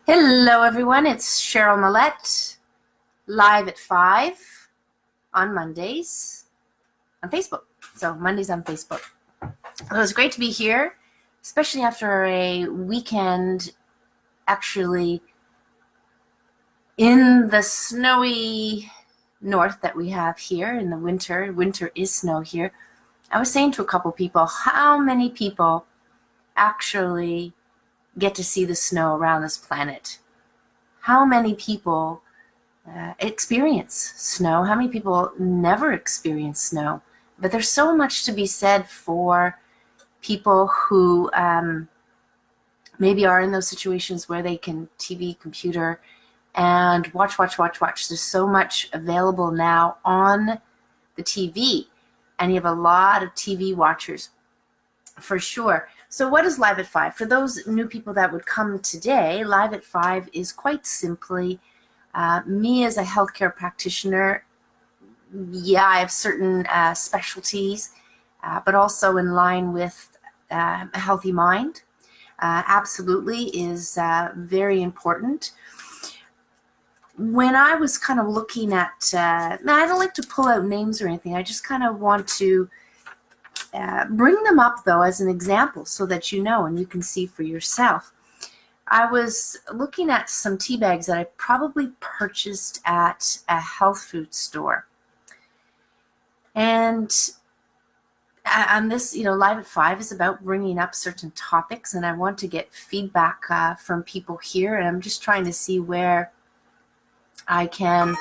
Hello everyone, it's Cheryl Millett, live at 5 on Mondays on Facebook. So Mondays on Facebook. It was great to be here, especially after a weekend actually in the snowy north that we have here in the winter. Winter is snow here. I was saying to a couple people, how many people actually get to see the snow around this planet? How many people experience snow? How many people never experience snow? But there's so much to be said for people who maybe are in those situations where they can TV, computer, and watch. There's so much available now on the TV, and you have a lot of TV watchers for sure. So what is Live at 5? For those new people that would come today, Live at 5 is quite simply me as a healthcare practitioner. Yeah, I have certain specialties, but also in line with a healthy mind. Absolutely is very important. When I was kind of looking at, I don't like to pull out names or anything. I just kind of want to bring them up, though, as an example so that you know and you can see for yourself. I was looking at some tea bags that I probably purchased at a health food store. And on this, Live at 5 is about bringing up certain topics, and I want to get feedback from people here, and I'm just trying to see where I can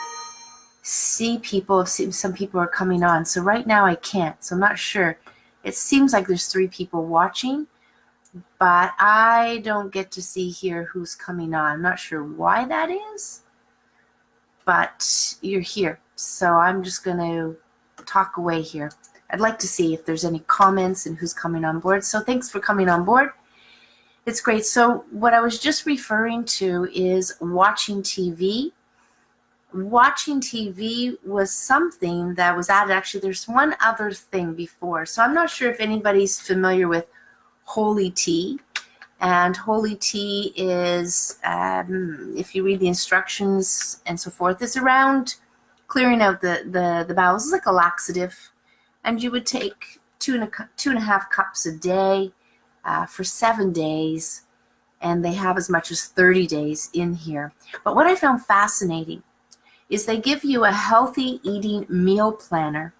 see people. Some people are coming on. So right now I can't, so I'm not sure. It seems like there's 3 people watching, but I don't get to see here who's coming on. I'm not sure why that is, but you're here. So I'm just going to talk away here. I'd like to see if there's any comments and who's coming on board. So thanks for coming on board. It's great. So what I was just referring to is watching TV. Watching TV was something that was added. Actually, there's one other thing before. So I'm not sure if anybody's familiar with holy tea. And holy tea is, if you read the instructions and so forth, is around clearing out the bowels. It's like a laxative. And you would take 2.5 cups a day for 7 days. And they have as much as 30 days in here. But what I found fascinating is they give you a healthy eating meal planner.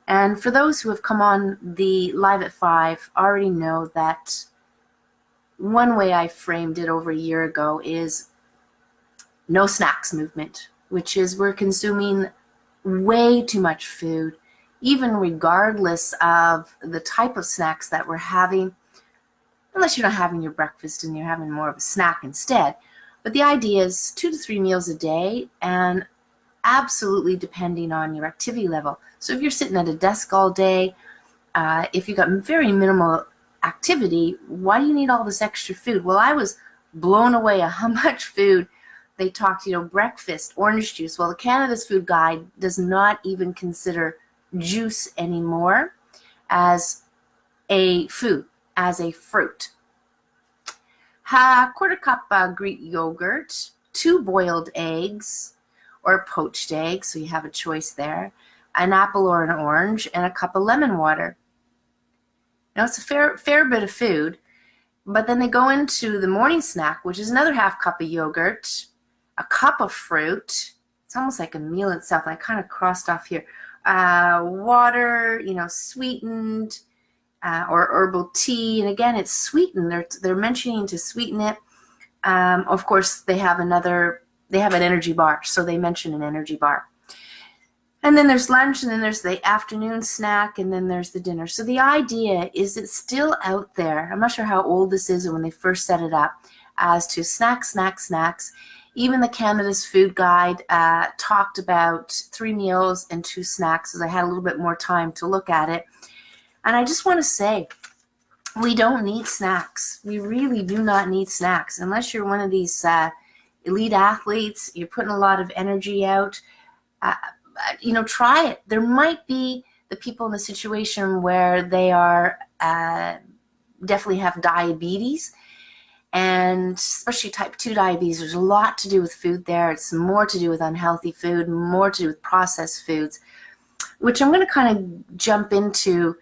And for those who have come on the Live at 5 already know that one way I framed it over a year ago is no snacks movement, which is we're consuming way too much food, even regardless of the type of snacks that we're having, unless you're not having your breakfast and you're having more of a snack instead. But the idea is 2 to 3 meals a day, and absolutely depending on your activity level. So if you're sitting at a desk all day, if you've got very minimal activity, why do you need all this extra food? Well, I was blown away at how much food they talked, breakfast, orange juice. Well, the Canada's Food Guide does not even consider juice anymore as a food, as a fruit. Quarter cup Greek yogurt, 2 boiled eggs or poached eggs, so you have a choice there, an apple or an orange, and a cup of lemon water. Now, it's a fair bit of food, but then they go into the morning snack, which is another half cup of yogurt, a cup of fruit. It's almost like a meal itself. I kind of crossed off here. Water, sweetened, or herbal tea, and again, it's sweetened. They're mentioning to sweeten it. Of course, they have an energy bar, so they mention an energy bar. And then there's lunch, and then there's the afternoon snack, and then there's the dinner. So the idea is it's still out there. I'm not sure how old this is or when they first set it up, as to snacks. Even the Canada's Food Guide talked about 3 meals and 2 snacks, as I had a little bit more time to look at it. And I just want to say, we don't need snacks. We really do not need snacks. Unless you're one of these elite athletes, you're putting a lot of energy out, try it. There might be the people in the situation where they are definitely have diabetes, and especially type 2 diabetes. There's a lot to do with food there. It's more to do with unhealthy food, more to do with processed foods, which I'm going to kind of jump into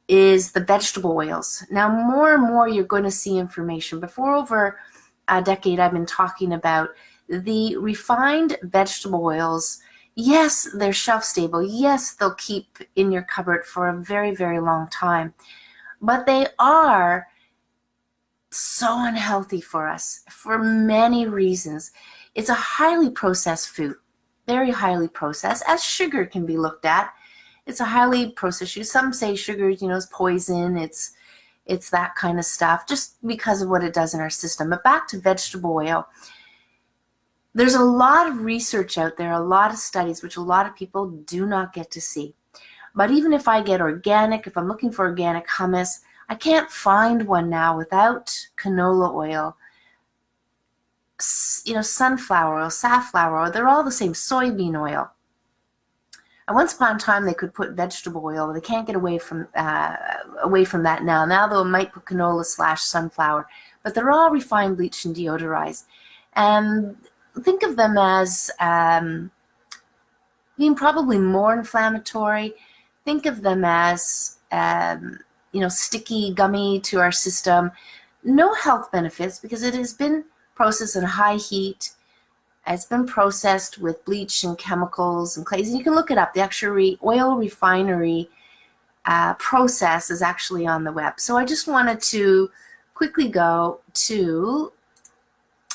is the vegetable oils. Now, more and more you're going to see information. Before over a decade, I've been talking about the refined vegetable oils. Yes, they're shelf stable. Yes, they'll keep in your cupboard for a very, very long time. But they are so unhealthy for us for many reasons. It's a highly processed food, very highly processed, as sugar can be looked at. It's a highly processed food. Some say sugar, is poison. It's that kind of stuff, just because of what it does in our system. But back to vegetable oil. There's a lot of research out there, a lot of studies, which a lot of people do not get to see. But even if I get organic, if I'm looking for organic hummus, I can't find one now without canola oil, sunflower oil, safflower oil. They're all the same, soybean oil. And once upon a time, they could put vegetable oil, but they can't get away from that now. Now they might put canola/sunflower, but they're all refined, bleached, and deodorized. And think of them as being probably more inflammatory. Think of them as sticky, gummy to our system. No health benefits because it has been processed in high heat. It's been processed with bleach and chemicals and clays. And you can look it up. The actual oil refinery process is actually on the web. So I just wanted to quickly go to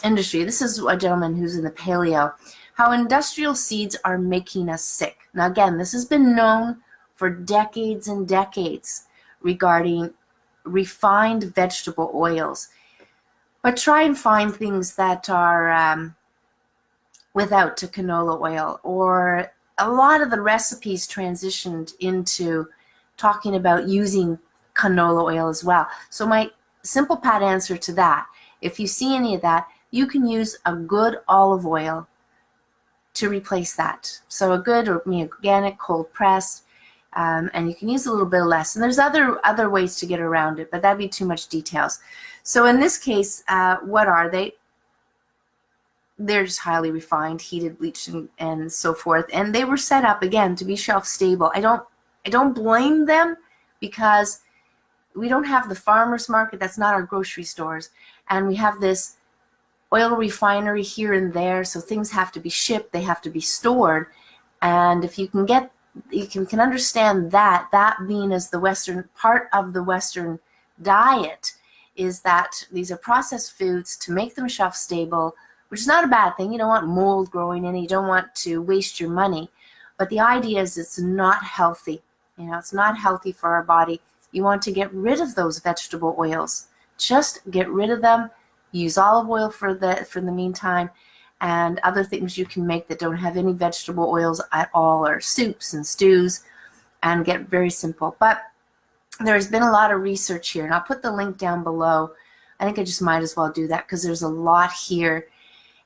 industry. This is a gentleman who's in the paleo. How industrial seeds are making us sick. Now again, this has been known for decades and decades regarding refined vegetable oils. But try and find things that are without canola oil, or a lot of the recipes transitioned into talking about using canola oil as well. So my simple pat answer to that, if you see any of that, you can use a good olive oil to replace that. So a good organic cold pressed, and you can use a little bit less. And there's other ways to get around it, but that'd be too much details. So in this case, what are they? They're just highly refined, heated, bleached, and so forth. And they were set up again to be shelf stable. I don't blame them because we don't have the farmers market. That's not our grocery stores, and we have this oil refinery here and there. So things have to be shipped. They have to be stored. And if you can understand that being as the Western part of the Western diet is that these are processed foods to make them shelf stable, which is not a bad thing. You don't want mold growing in it. You don't want to waste your money. But the idea is it's not healthy. It's not healthy for our body. You want to get rid of those vegetable oils. Just get rid of them. Use olive oil for the meantime, and other things you can make that don't have any vegetable oils at all, or soups and stews, and get very simple. But there's been a lot of research here, and I'll put the link down below. I think I just might as well do that because there's a lot here.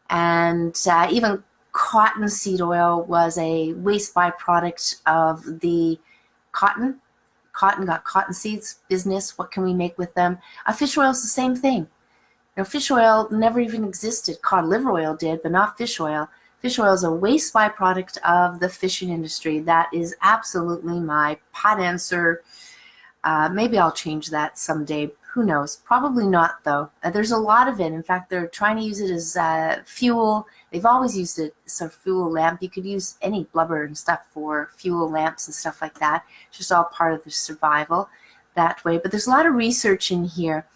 And even cottonseed oil was a waste byproduct of the cotton. Cotton got cotton seeds business. What can we make with them? Fish oil is the same thing. Fish oil never even existed. Cod liver oil did, but not fish oil. Fish oil is a waste byproduct of the fishing industry. That is absolutely my pot answer. Maybe I'll change that someday. Who knows? Probably not, though. There's a lot of it. In fact, they're trying to use it as fuel. They've always used it as a fuel lamp. You could use any blubber and stuff for fuel lamps and stuff like that. It's just all part of the survival that way. But there's a lot of research in here.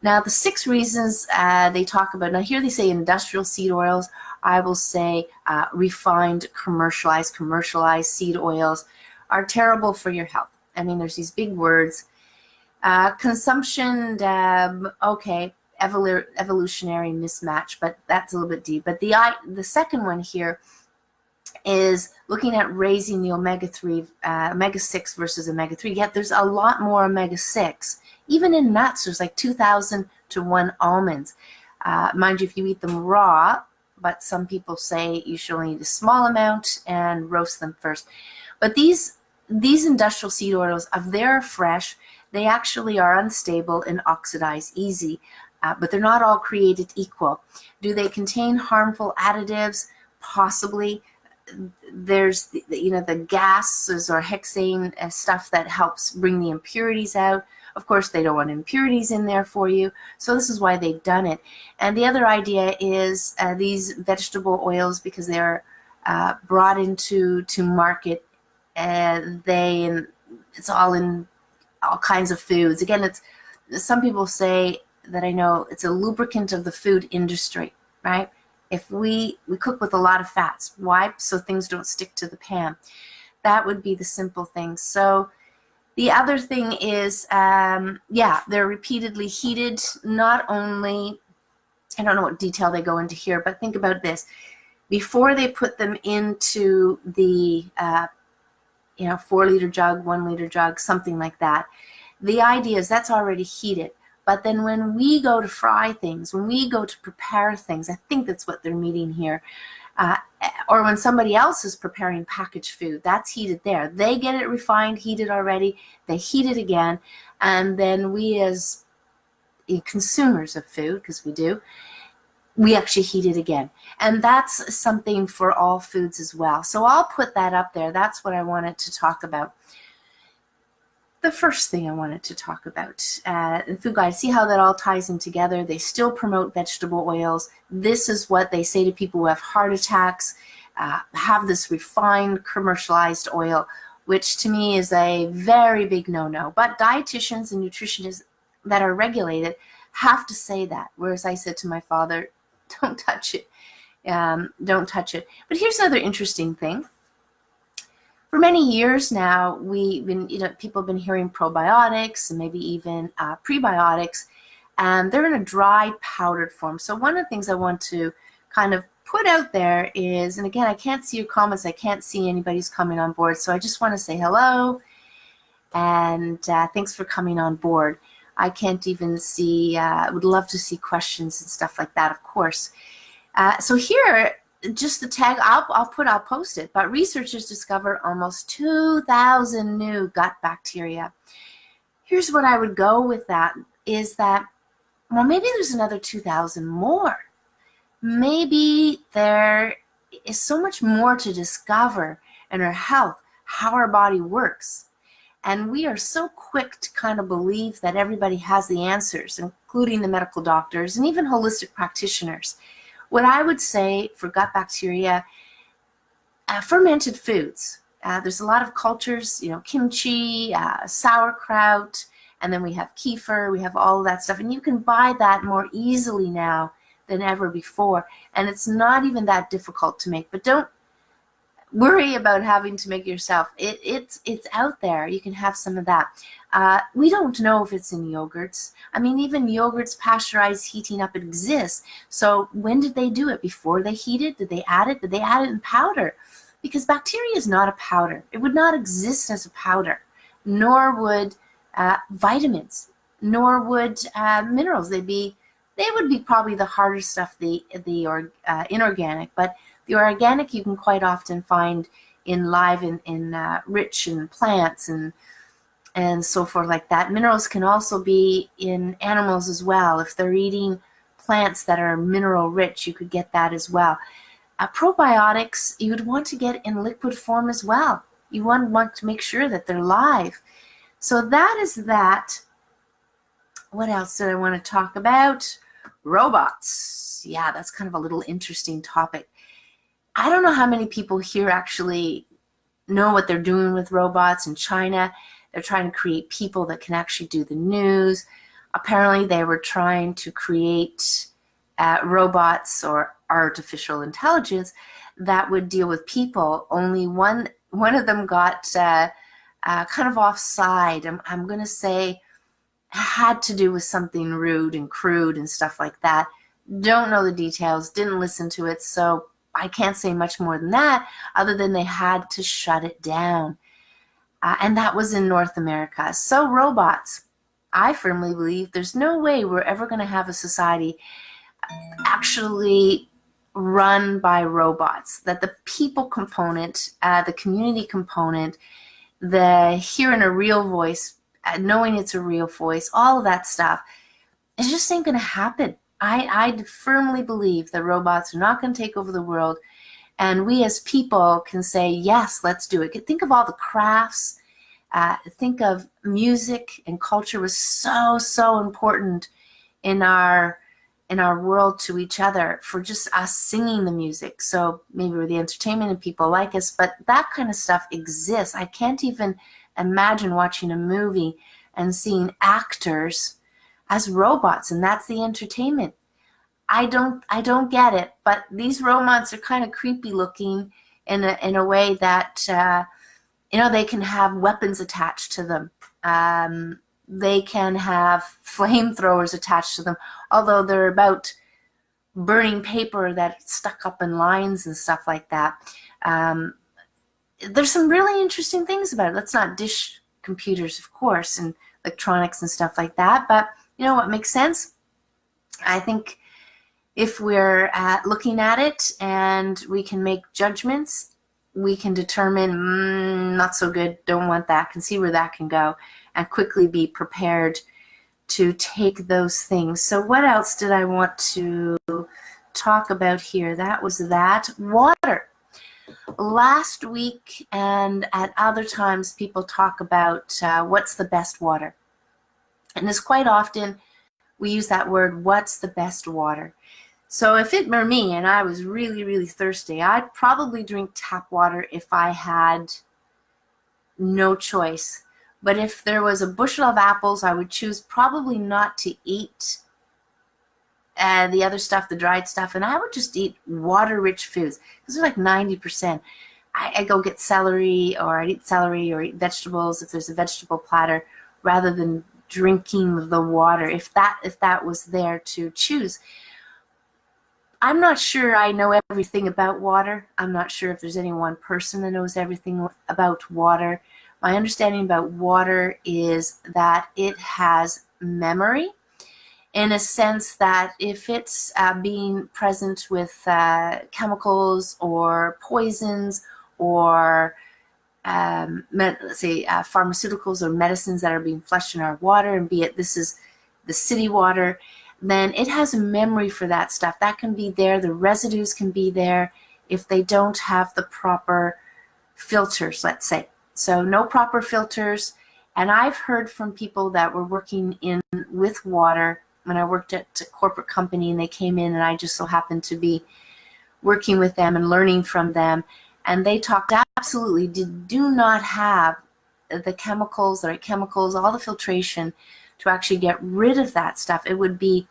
Now, the 6 reasons they talk about, now here they say industrial seed oils. I will say refined, commercialized seed oils are terrible for your health. I mean, there's these big words. Consumption, okay, evolutionary mismatch, but that's a little bit deep. But the second one here is looking at raising the omega-3, omega-6 versus omega-3. Yet there's a lot more omega-6. Even in nuts, there's like 2,000 to 1 almonds. Mind you, if you eat them raw, but some people say you should only eat a small amount and roast them first. But these industrial seed oils, if they're fresh, they actually are unstable and oxidize easy. but they're not all created equal. Do they contain harmful additives? Possibly. There's the gases or hexane stuff that helps bring the impurities out. Of course, they don't want impurities in there for you, so this is why they've done it. And the other idea is these vegetable oils, because they're brought into market, and it's all in all kinds of foods. Again, some people say that I know it's a lubricant of the food industry, right? If we cook with a lot of fats, why? So things don't stick to the pan. That would be the simple thing. So the other thing is, they're repeatedly heated. Not only, I don't know what detail they go into here, but think about this. Before they put them into the 4-liter jug, 1-liter jug, something like that, the idea is that's already heated. But then when we go to fry things, when we go to prepare things, I think that's what they're meaning here, or when somebody else is preparing packaged food, that's heated there. They get it refined, heated already, they heat it again, and then we as consumers of food, because we actually heat it again. And that's something for all foods as well. So I'll put that up there. That's what I wanted to talk about. The first thing I wanted to talk about, the food guide, see how that all ties in together. They still promote vegetable oils. This is what they say to people who have heart attacks, have this refined, commercialized oil, which to me is a very big no-no. But dietitians and nutritionists that are regulated have to say that. Whereas I said to my father, don't touch it. Don't touch it. But here's another interesting thing. For many years now, people have been hearing probiotics and maybe even prebiotics, and they're in a dry powdered form. So one of the things I want to kind of put out there is, and again, I can't see your comments, I can't see anybody's coming on board, so I just want to say hello, and thanks for coming on board. I can't even see, would love to see questions and stuff like that, of course. So here, just the tag, I'll post it, but researchers discovered almost 2,000 new gut bacteria. Here's what I would go with that, is that, well, maybe there's another 2,000 more. Maybe there is so much more to discover in our health, how our body works. And we are so quick to kind of believe that everybody has the answers, including the medical doctors and even holistic practitioners. What I would say for gut bacteria, fermented foods. There's a lot of cultures, kimchi, sauerkraut, and then we have kefir, we have all of that stuff. And you can buy that more easily now than ever before. And it's not even that difficult to make. But don't worry about having to make it yourself. It's out there. You can have some of that. We don't know if it's in yogurts. I mean, even yogurts, pasteurized, heating up, it exists. So when did they do it? Before they heated? Did they add it? Did they add it in powder? Because bacteria is not a powder. It would not exist as a powder, nor would vitamins, nor would minerals. They would be probably the harder stuff, the inorganic. But the organic you can quite often find in live in rich in plants and so forth like that. Minerals can also be in animals as well. If they're eating plants that are mineral rich, you could get that as well. Probiotics you would want to get in liquid form as well. You want to make sure that they're live. So that is that. What else did I want to talk about? Robots. Yeah, that's kind of a little interesting topic. I don't know how many people here actually know what they're doing with robots. In China, they're trying to create people that can actually do the news. Apparently, they were trying to create robots or artificial intelligence that would deal with people. Only one of them got kind of offside. I'm going to say had to do with something rude and crude and stuff like that. Don't know the details, didn't listen to it, so I can't say much more than that, other than they had to shut it down. And that was in North America. So robots, I firmly believe there's no way we're ever going to have a society actually run by robots, that the people component, the community component, the hearing a real voice, knowing it's a real voice, all of that stuff, It just ain't going to happen. I firmly believe that robots are not going to take over the world. And we as people can say, yes, let's do it. Think of all the crafts. Think of music and culture was so important in our world to each other, for just us singing the music. So maybe we're the entertainment and people like us, but that kind of stuff exists. I can't even imagine watching a movie and seeing actors as robots, and that's the entertainment. I don't get it, but these robots are kind of creepy looking in a way that they can have weapons attached to them. They can have flamethrowers attached to them, although they're about burning paper that's stuck up in lines and stuff like that. There's some really interesting things about it. Let's not dish computers, of course, and electronics and stuff like that, but you know what makes sense? I think if we're looking at it and we can make judgments, we can determine not so good, don't want that, can see where that can go, and quickly be prepared to take those things. So what else did I want to talk about here? That was that. Water. Last week and at other times, people talk about what's the best water. And it's quite often we use that word, what's the best water? So if it were me and I was really thirsty, I'd probably drink tap water if I had no choice. But if there was a bushel of apples, I would choose probably not to eat the other stuff, the dried stuff, and I would just eat water-rich foods, because they're like 90%. I go get celery, or I'd eat celery or eat vegetables if there's a vegetable platter, rather than drinking the water, if that was there to choose. I'm not sure I know everything about water. I'm not sure if there's any one person that knows everything about water. My understanding about water is that it has memory, in a sense that if it's being present with chemicals or poisons or let's say pharmaceuticals or medicines that are being flushed in our water, and be it this is the city water, then it has a memory for that stuff. That can be there. The residues can be there if they don't have the proper filters, let's say. So no proper filters. And I've heard from people that were working with water when I worked at a corporate company, and they came in and I just so happened to be working with them and learning from them. And they talked absolutely do not have the chemicals, all the filtration to actually get rid of that stuff. It would be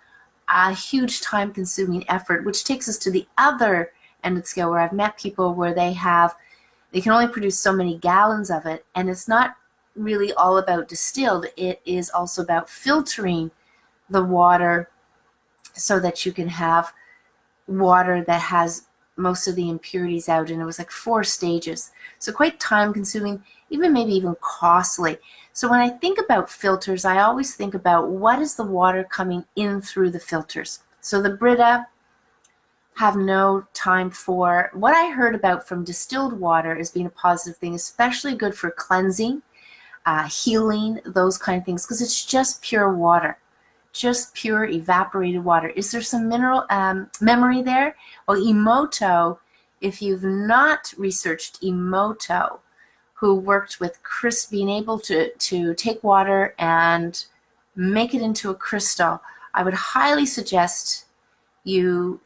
a huge time-consuming effort, which takes us to the other end of the scale, where I've met people where they can only produce so many gallons of it, and it's not really all about distilled. It is also about filtering the water so that you can have water that has most of the impurities out, and it was like 4 stages. So quite time-consuming, maybe even costly. So when I think about filters, I always think about what is the water coming in through the filters. So the Brita have no time for what I heard about from distilled water as being a positive thing, especially good for cleansing, healing, those kind of things, because it's just pure water, just pure evaporated water. Is there some mineral memory there? Well, Emoto, if you've not researched Emoto, who worked with being able to take water and make it into a crystal, I would highly suggest you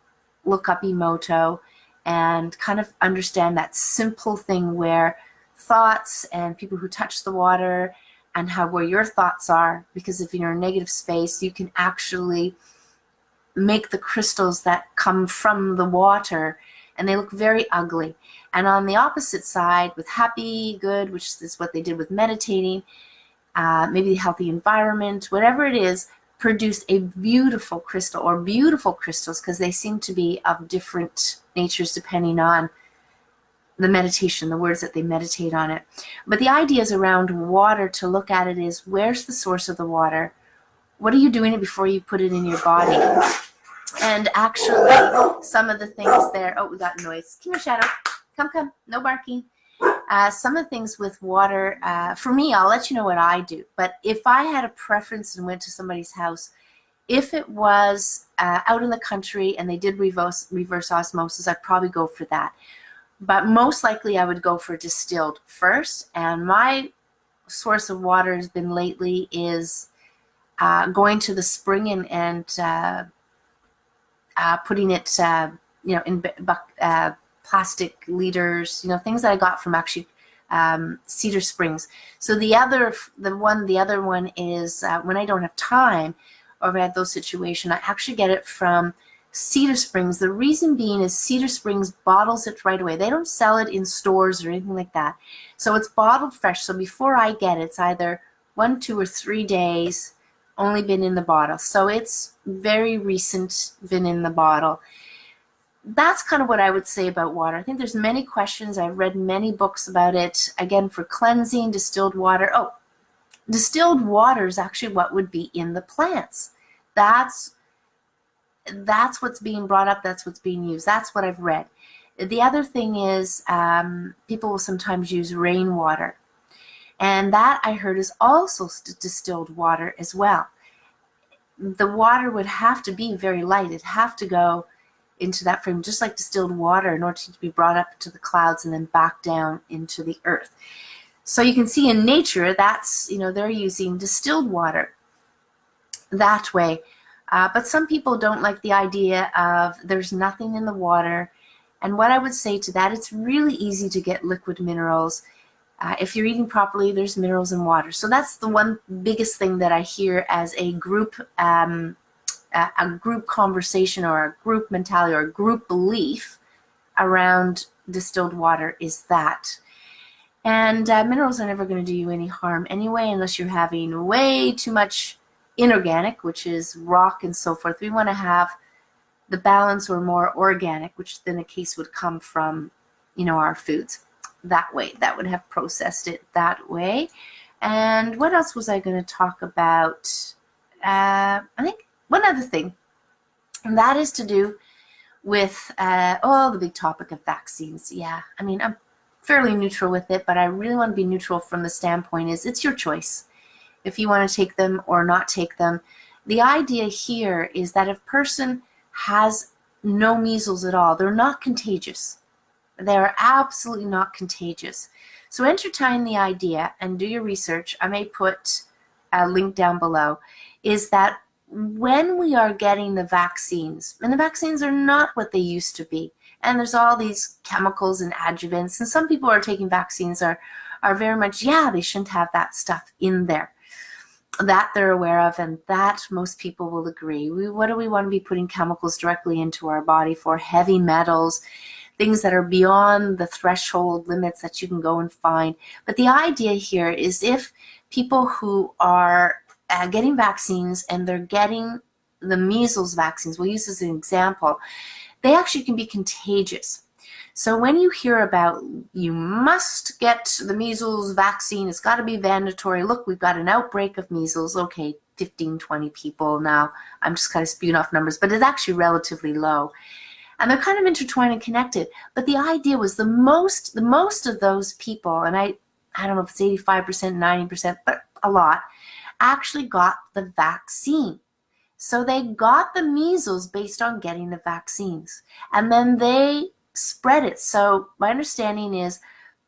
look up Emoto and kind of understand that simple thing where thoughts and people who touch the water and where your thoughts are, because if you're in a negative space, you can actually make the crystals that come from the water, and they look very ugly. And on the opposite side, with happy, good, which is what they did with meditating, maybe the healthy environment, whatever it is, produced a beautiful crystal, or beautiful crystals, because they seem to be of different natures depending on the meditation, the words that they meditate on it. But the ideas around water to look at it is, where's the source of the water? What are you doing it before you put it in your body? And actually, some of the things there, oh, we got noise. Come here, Shadow. Come, no barking. Some of the things with water, for me, I'll let you know what I do. But if I had a preference and went to somebody's house, If it was out in the country and they did reverse osmosis, I'd probably go for that. But most likely I would go for distilled first. And my source of water has been lately is going to the spring and putting it, in plastic liters, things that I got from actually Cedar Springs. So the other one is when I don't have time or I have those situations, I actually get it from Cedar Springs. The reason being is Cedar Springs bottles it right away. They don't sell it in stores or anything like that. So it's bottled fresh. So before I get it, it's either 1, 2, or 3 days only been in the bottle. So it's very recent been in the bottle. That's kind of what I would say about water. I think there's many questions. I've read many books about it. Again, for cleansing, distilled water. Oh, distilled water is actually what would be in the plants. That's what's being brought up. That's what's being used. That's what I've read. The other thing is people will sometimes use rainwater. And that I heard is also distilled water as well. The water would have to be very light. It'd have to go into that frame, just like distilled water, in order to be brought up to the clouds and then back down into the earth. So you can see in nature, that's, they're using distilled water that way. But some people don't like the idea of there's nothing in the water. And what I would say to that, it's really easy to get liquid minerals. If you're eating properly, there's minerals in water. So that's the one biggest thing that I hear as a group conversation or a group mentality or a group belief around distilled water is that. And minerals are never going to do you any harm anyway, unless you're having way too much inorganic, which is rock and so forth. We want to have the balance or more organic, which then a case would come from, our foods. That way, that would have processed it that way. And what else was I going to talk about? I think one other thing, and that is to do with the big topic of vaccines. Yeah, I'm fairly neutral with it, but I really want to be neutral from the standpoint is it's your choice if you want to take them or not take them. The idea here is that if a person has no measles at all, they're not contagious. They are absolutely not contagious. So entertain the idea and do your research. I may put a link down below, is that when we are getting the vaccines, and the vaccines are not what they used to be, and there's all these chemicals and adjuvants, and some people who are taking vaccines are very much, they shouldn't have that stuff in there. That they're aware of, and that most people will agree. What do we want to be putting chemicals directly into our body for? Heavy metals, things that are beyond the threshold limits that you can go and find. But the idea here is if people who are getting vaccines and they're getting the measles vaccines, we'll use this as an example, they actually can be contagious. So when you hear about you must get the measles vaccine, it's got to be mandatory. Look, we've got an outbreak of measles. Okay, 15, 20 people now. I'm just kind of spewing off numbers, but it's actually relatively low. And they're kind of intertwined and connected. But the idea was the most of those people, and I don't know if it's 85%, 90%, but a lot, actually got the vaccine. So they got the measles based on getting the vaccines. And then they spread it. So my understanding is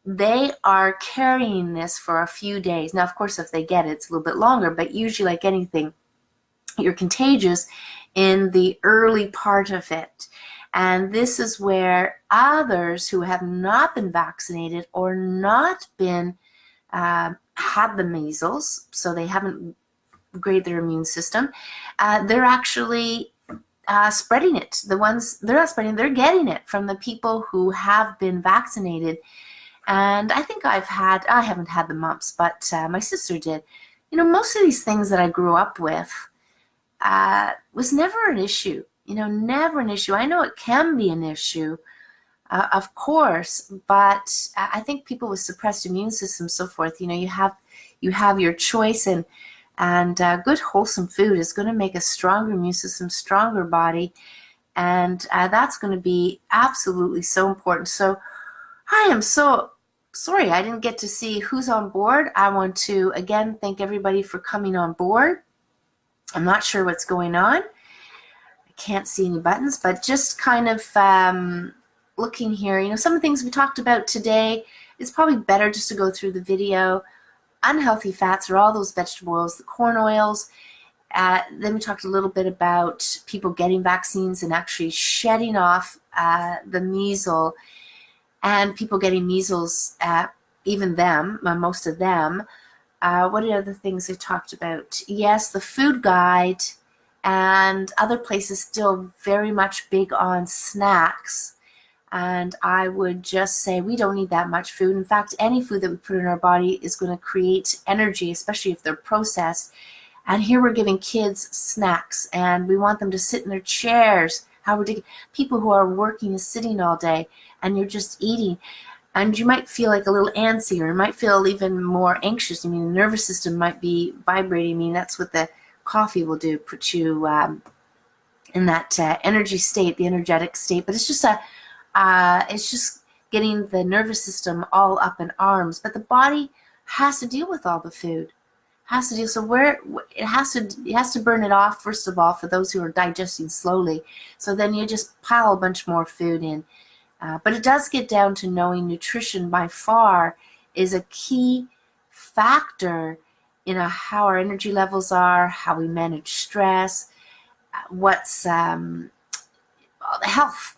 they are carrying this for a few days. Now, of course, if they get it, it's a little bit longer, but usually like anything, you're contagious in the early part of it. And this is where others who have not been vaccinated or not been had the measles, so they haven't upgraded their immune system, they're actually spreading it. The ones they're not spreading, they're getting it from the people who have been vaccinated. And I think I haven't had the mumps, but my sister did. Most of these things that I grew up with was never an issue. Never an issue. I know it can be an issue, of course, but I think people with suppressed immune systems, so forth, you have your choice, and good wholesome food is going to make a stronger immune system, stronger body, and that's going to be absolutely so important. So I am so sorry I didn't get to see who's on board. I want to again thank everybody for coming on board. I'm not sure what's going on. I can't see any buttons, but just kind of looking here, you know, some of the things we talked about today, it's probably better just to go through the video. Unhealthy fats are all those vegetable oils, the corn oils. Then we talked a little bit about people getting vaccines and actually shedding off the measles, and people getting measles, even them, most of them. What are the other things I talked about? Yes, the food guide, and other places still very much big on snacks. And I would just say we don't need that much food. In fact, any food that we put in our body is going to create energy, especially if they're processed. And here we're giving kids snacks, and we want them to sit in their chairs. How ridiculous. People who are working is sitting all day, and you're just eating. And you might feel like a little antsy, or you might feel even more anxious. I mean, the nervous system might be vibrating. I mean, that's what the coffee will do, put you in that energy state, the energetic state. But it's just getting the nervous system all up in arms. But the body has to deal with all the food. Has to deal. So it has to burn it off first of all for those who are digesting slowly. So then you just pile a bunch more food in. But it does get down to knowing nutrition by far is a key factor in how our energy levels are, how we manage stress, what's health,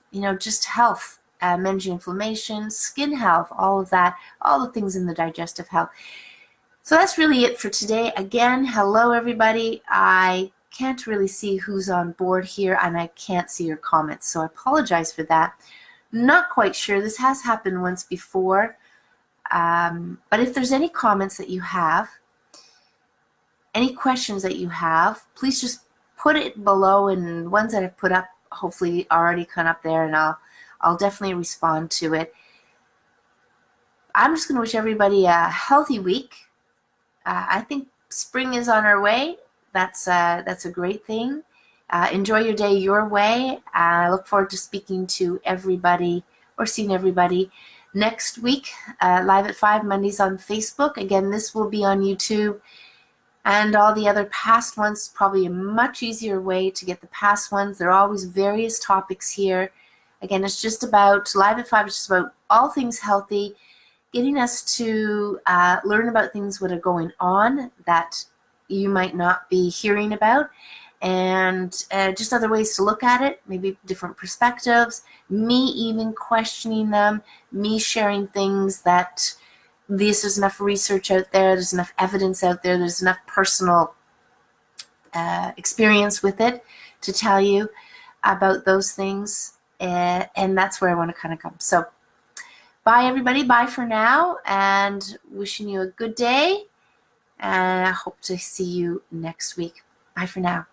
you know, just health, managing inflammation, skin health, all of that, all the things in the digestive health. So that's really it for today. Again, hello everybody. I can't really see who's on board here, and I can't see your comments, so I apologize for that. Not quite sure. This has happened once before. But if there's any comments that you have, any questions that you have, please just put it below, and ones that I've put up hopefully already come up there, and I'll definitely respond to it. I'm just going to wish everybody a healthy week. I think spring is on our way. That's a great thing. Enjoy your day your way. I look forward to speaking to everybody or seeing everybody next week, live at 5 Mondays on Facebook. Again, this will be on YouTube, and all the other past ones, probably a much easier way to get the past ones. There are always various topics here. Again, it's just about, live at 5 is just about all things healthy, getting us to learn about things that are going on that you might not be hearing about, and just other ways to look at it, maybe different perspectives, me even questioning them, me sharing things that there's enough research out there, there's enough evidence out there, there's enough personal experience with it to tell you about those things, and that's where I want to kind of come. So bye everybody, bye for now, and wishing you a good day, and I hope to see you next week. Bye for now.